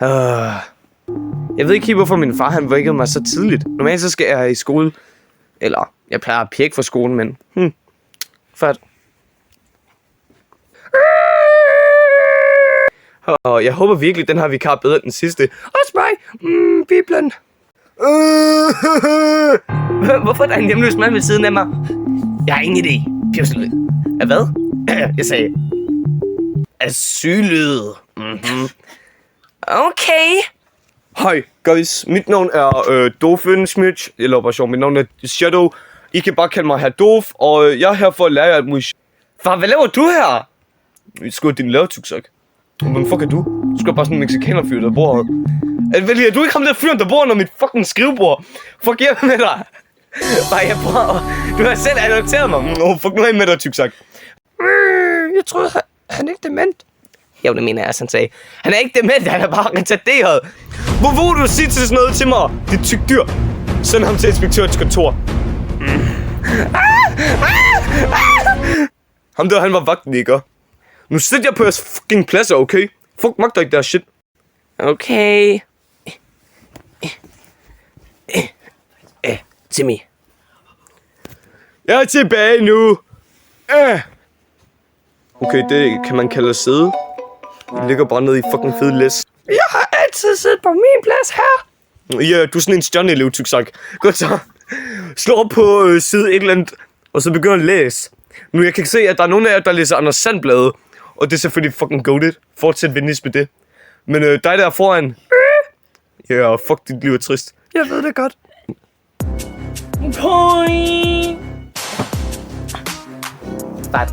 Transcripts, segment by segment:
Jeg ved ikke helt, hvorfor min far han vækkede mig så tidligt. Normalt så skal jeg i skole. Eller, jeg plejer at pjekke for skolen, men... Fat. Og jeg håber virkelig, den her vikar bedre end den sidste. Også mig! Bibelen. Hvorfor er der en hjemløs mand ved siden af mig? Jeg har ingen idé. Pjuslet. Hvad? Jeg sagde... Asylet. Okay. Hej, guys. Mit navn er Doofenshmirtz. Eller operation. Mit navn er Shadow. I kan bare kalde mig her Doof. Og jeg er her for at lære jer alt muligt. Far, hvad laver du her? Vi skal din lavetuksak. Hvem fuck er du? Du skal bare sådan en mexikanerfyr, der bor her. Er du ikke ham der fyren, der bor under mit fucking skrivebord? Fuck hjem med dig. Bare jeg prøver. Du har selv adopteret mig. Fuck nu af med dig, tyksak. Jeg troede, han er ikke dement. Jo, det mener jeg, han sagde. Han er ikke dement, han er bare retarderet. Hvor vil du sige til sådan noget til mig? Det er tyk dyr. Send ham til inspektørens kontor. Ham der, han var vagten, ikke? Nu sidder jeg på jeres fucking pladser, okay? Fuck magter ikke der shit. Okay. Timmy. Jeg er tilbage nu. Okay, det kan man kalde at sidde. Jeg ligger bare nede i fucking fed læs. Jeg har altid siddet på min plads her. Ja, du er sådan en stjerneelev, tyksak. Godt så. Slå op på side et eller andet, og så begynder at læse. Nu jeg kan se, at der er nogen af jer, der læser Anders Sandblade. Og det er selvfølgelig fucking goated. Fortsæt venligst med det. Men dig der foran. Ja, fuck, dit liv er trist. Jeg ved det godt. Hvad?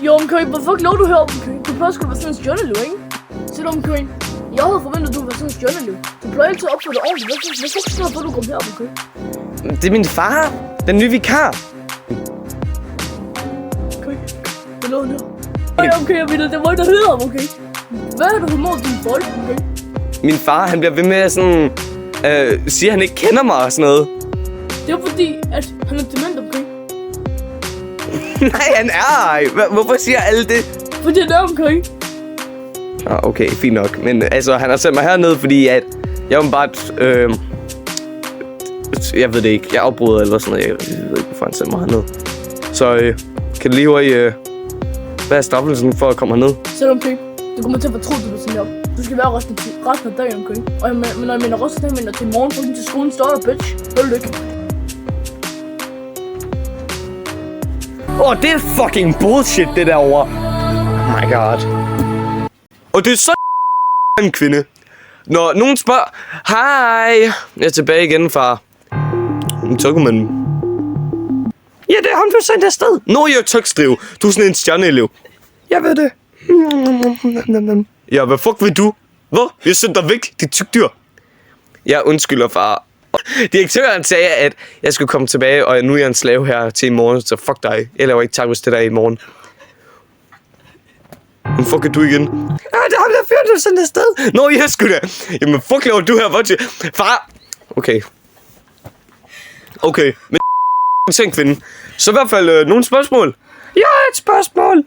Jo, Køen, hvor fuck lå du heroppe, Køen? Du plejer sgu da være sådan en stjørnelev, ikke? Selvom, Køen, jeg havde forventet, at du var sådan en stjørnelev. Du plejer altid at opføre dig ordentligt. Hvad fuck sker der, du kom heroppe, Køen? Det er min far. Den nye vikar. Køen, hvad lå han her? Okay, jeg ved det, var ikke der hedder ham, okay? Hvad er det, du må din bold, okay? Min far, han bliver ved med at sådan... siger, han ikke kender mig og sådan noget. Det er fordi, at han er dement, okay? Nej, han er ej. Hvorfor siger alle det? Fordi han er omkring. Okay, fint nok. Men altså, han har sendt mig herned, fordi at jeg er bare... jeg ved det ikke. Jeg afbryder eller sådan noget. Jeg ved ikke, hvorfor han sendte mig herned. Så kan du lige høre hvad er straffelsen for at komme herned? Selvom okay, du kommer til at fortro, du er sådan her. Du skal være resten af dagen, okay? Og når jeg mener resten af dagen, mener til morgen, for til skolen står der, bitch. Hold lykke. Det er fucking bullshit, det derovre. Oh my god. Og det er så en kvinde. Når nogen spørger, hej, jeg er tilbage igen, far. Så kunne man... Ja, det er ham, du sendte afsted. Nå, jeg er tøkstrive. Du er sådan en stjerneelev. Jeg ved det. Ja, hvad fuck vil du? Hvor? Jeg sendte dig væk, dit tyk dyr. Jeg undskylder, far. Direktøren sagde, at jeg skulle komme tilbage, og nu er jeg en slave her til i morgen, så fuck dig. Jeg laver ikke tacos til dig i morgen. Men fuck er du igen? Ja, det er ham, der fyrer, du sendte afsted. Nå, jeg skulle da. Jamen, fuck laver du her, hvor far. Okay, men til en kvinde. Så i hvert fald nogle spørgsmål. Jeg har et spørgsmål.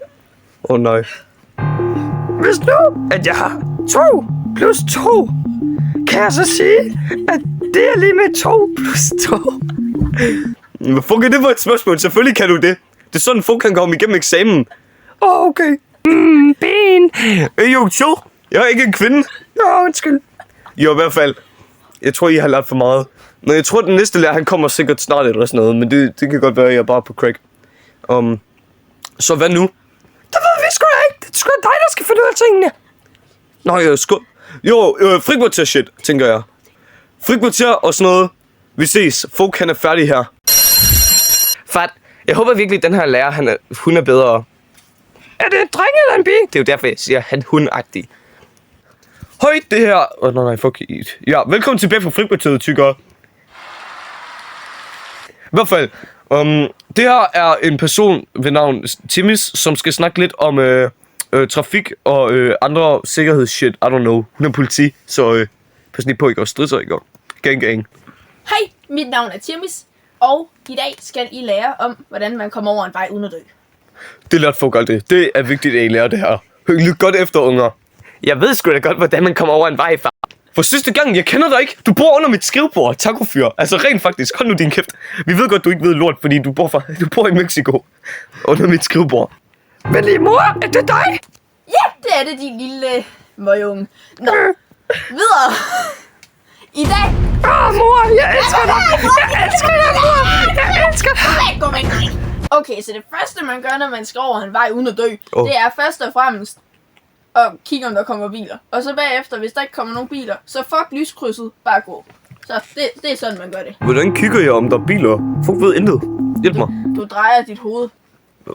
Nej. Hvis nu, at jeg har 2 plus 2, kan jeg så sige, at det er lige med 2 plus 2? Hvad fuck er det for et spørgsmål? Selvfølgelig kan du det. Det er sådan, folk kan komme igennem eksamen. Okay. Ben. Jo, jeg er ikke en kvinde. Undskyld. Jo, i hvert fald. Jeg tror, I har lært for meget. Men jeg tror, den næste lærer, han kommer sikkert snart eller sådan noget. Men det kan godt være, at jeg er bare på crack. Så hvad nu? Det ved vi sgu da ikke. Det er sgu dig, der skal finde ud af tingene. Frikvarter shit, tænker jeg. Frikvarter og sådan noget. Vi ses. Folk, han er færdig her. Fat. Jeg håber virkelig, at den her lærer, hun er bedre. Er det en dreng eller en pige? Det er jo derfor, jeg siger, han hundagtig. Høj, det her... nej, fuck it. Ja, velkommen tilbage fra frikvarteret, tykker. I hvert fald, det her er en person ved navn Timis, som skal snakke lidt om trafik og andre sikkerhedsshit. I don't know. Hun er politi, så pas lige på, ikke? Og stridser, ikke? Gang. Hej, mit navn er Timis, og i dag skal I lære om, hvordan man kommer over en vej uden at dø. Det lærte folk aldrig. Det er vigtigt, at I lærer det her. Lyt godt efter, unger. Jeg ved sgu da godt, hvordan man kommer over en vej, far. For sidste gang, jeg kender dig ikke. Du bor under mit skrivebord, tacofyr. Altså rent faktisk, hold nu din kæft. Vi ved godt, du ikke ved lort, fordi du bor i Mexico. Under mit skrivebord. Men lige mor, er det dig? Ja, det er det, din lille møgunge. Nå, videre. I dag... Mor, jeg elsker dig. Jeg elsker dig, mor. Jeg elsker dig. Gå væk. Okay, så det første, man gør, når man skal over en vej uden at dø, det er først og fremmest at kigge, om der kommer biler. Og så bagefter, hvis der ikke kommer nogen biler, så fuck lyskrydset, bare gå. Så det er sådan, man gør det. Hvordan kigger jeg, om der er biler? Folk ved intet. Hjælp mig. Du drejer dit hoved.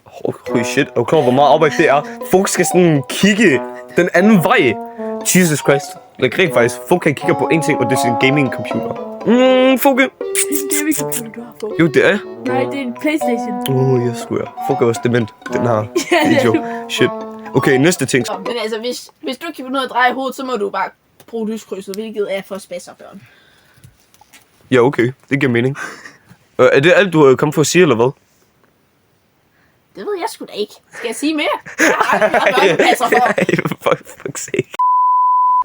Holy shit, er du klar, hvor meget arbejde det er? Folk skal sådan kigge den anden vej. Jesus Christ. Like, rent faktisk, folk kan kigge på en ting, og det er sin gaming computer. Folke. Det er ikke computer, du har på. Jo, det er. Nej, det er en PlayStation. Jeg skulle Folk er også dement, den her Ja, video. Shit. Okay, næste ting. Men altså, hvis du ikke kan finde noget at dreje i hovedet, så må du bare bruge lyskrydset, hvilket er for spasserbørn. Ja, okay. Det giver mening. Er det alt, du har kommet for at sige, eller hvad? Det ved jeg sgu da ikke. Skal jeg sige mere? Jeg passer for. Fuck sake.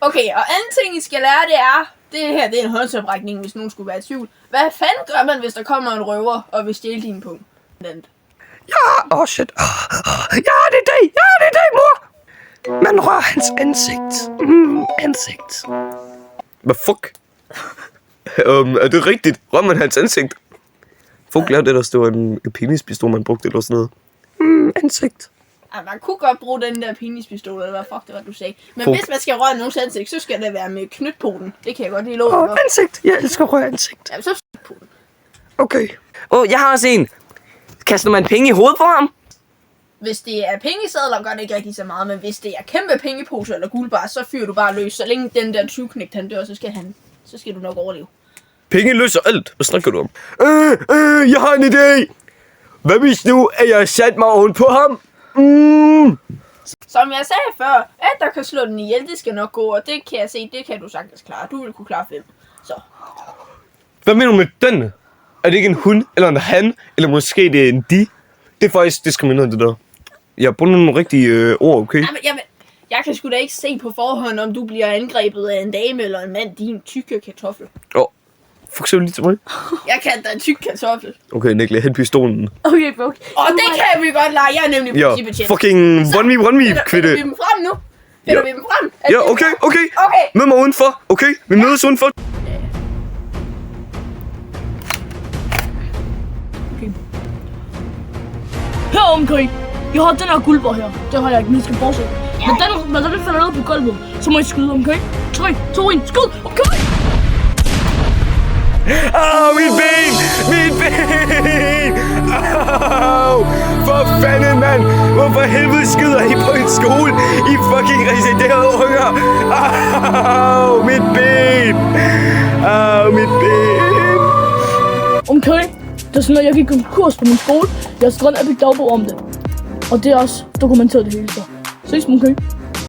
Okay, og anden ting, I skal lære, det her det er en håndsoprækning, hvis nogen skulle være i tvivl. Hvad fanden gør man, hvis der kommer en røver og vil stjæle din punkt? Ja, shit. Ja, det er det. Ja, det er det, mor. Man rører hans ansigt. Ansigt. Hvad fuck? Er det rigtigt? Rører man hans ansigt? Folk lærte det, der stod en penispistol, man brugte eller sådan noget. Ansigt. Ja, man kunne godt bruge den der penispistol, eller hvad fuck det var, du sagde. Men hvis man skal røre nogens ansigt, så skal det være med knytpoten. Det kan jeg godt lige love. Ansigt. Jeg elsker at røre ansigt. Ja, så knytpoten. Okay. Jeg har også en. Kaster man penge i hovedet på ham? Hvis det er pengesedler, gør det ikke rigtig så meget, men hvis det er kæmpe pengeposer eller guldbar, så fyrer du bare løs. Så længe den der 20-knægt, han dør, så skal du nok overleve. Penge løser alt. Hvad snakker du om? Jeg har en idé. Hvad hvis nu, at jeg sat mig oven på ham? Som jeg sagde før, at der kan slå den ihjel, det skal nok gå, og det kan jeg se, det kan du sagtens klare. Du vil kunne klare 5. Så. Hvad mener du med den? Er det ikke en hun, eller en han, eller måske det er en de? Det er faktisk diskrimineret, det der. Jeg bruger nogle rigtige ord, okay? Jamen, jeg kan sgu da ikke se på forhånd, om du bliver angrebet af en dame eller en mand, din tykke kartoffel. Fuck, så lige til mig. Jeg kan da en tyk kartoffel. Okay, Niklas, hent pistolen. Okay, bro. Og det kan vi godt lege, jeg er nemlig politibetjent. Fucking one me, kvitte. Finder vi dem frem nu? Finder vi dem frem? Ja, okay. Mød mig udenfor, okay? Vi mødes udenfor. Her omkring. Jeg har den her guldbar her. Det har jeg ikke, men skal fortsætte. Men den falder ned på gulvet. Så må I skyde, okay? 3, 2, 1, skyd! Okay! Mit ben! Mit ben! For fanden, mand! Hvorfor helvede skyder I på en skole? I fucking residerede unger! Mit ben! Mit ben! Okay, det er sådan, at jeg gik konkurs på min skole. Jeg har skrevet en epic dagbog om det. Og det er også dokumenteret det hele så. Ses, okay?